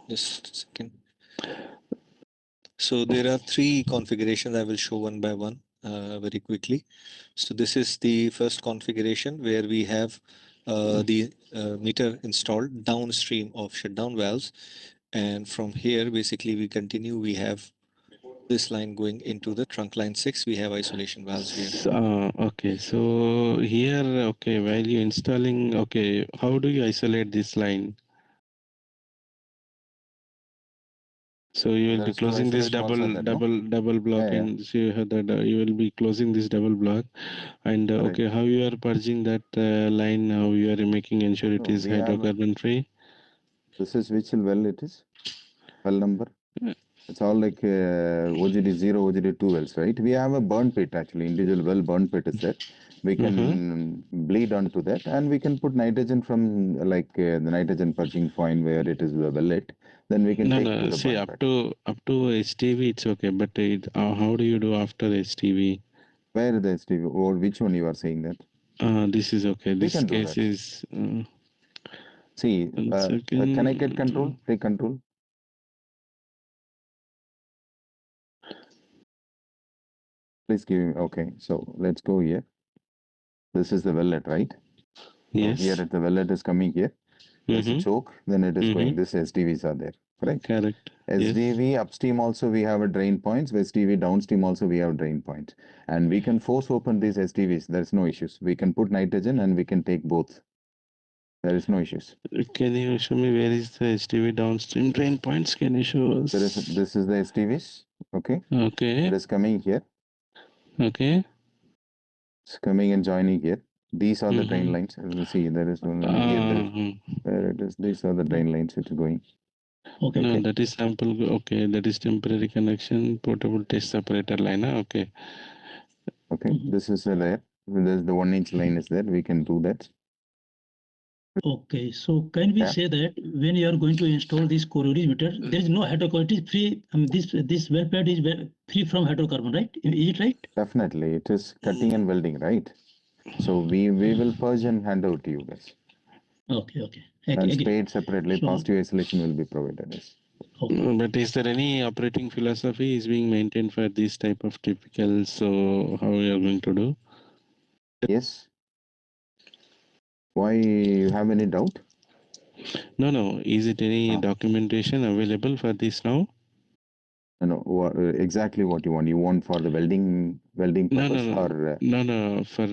Just a second. So there are three configurations. I will show one by one very quickly. So this is the first configuration where we have the meter installed downstream of shutdown valves, and from here basically we continue. We have this line going into the trunk line 6. We have isolation valves here. Okay, so here, okay, while you installing, okay, how do you isolate this line? So you will There be is two closing this isolation also there, no? double block, Yeah. and so you have that you will be closing this double block, and Correct. okay, how you are purging that line? How you are making ensure it No, is we have hydrocarbon free? this is which well it is? Well number. It's all like OGD 0, OGD 2 wells, right? We have a burn pit actually, individual well burn pit is there. We can bleed onto that and we can put nitrogen from the nitrogen purging point where it is the wellet. Then we can No, take to no. the See, burn pit. up to HTV, it's okay, but how do you do after HTV? Where the STV or which one you are saying that? This is okay. We This can do case that. is. See, One can I get control? second. Take control. Please give me. Okay, so let's go here. This is the wellet, right? Yes. So here the wellet is coming here. There's a choke, then it is going. This SDVs are there, correct? Correct. SDV Yes. upstream also we have a drain points. SDV downstream also we have drain points, and we can force open these SDVs. There's no issues. We can put nitrogen and we can take both. There is no issues. Can you show me where is the HTV downstream drain points? Can you show us? This is the SDVs. Okay. Okay. It is coming here. Okay. It's coming and joining here. These are the drain lines. See, there is one here. There is where it is. These are the drain lines which are going. Okay. No, that is sample. Okay, that is temporary connection, portable test separator line. Okay. Okay, this is there. There's the 1-inch line is there. We can do that. Okay, so can we say that when you are going to install this corrosion meter, there is no hydrocarbon free? This well pad is free from hydrocarbon, right? Is it right? Definitely, it is cutting and welding, right? So we will purge and hand out to you guys. Okay. And sprayed separately, positive isolation will be provided. Yes. Okay. But is there any operating philosophy is being maintained for this type of typical? So how we are going to do? Yes. Why you have any doubt? No. Is it any documentation available for this now? No, exactly what you want. You want for the welding purpose or No. For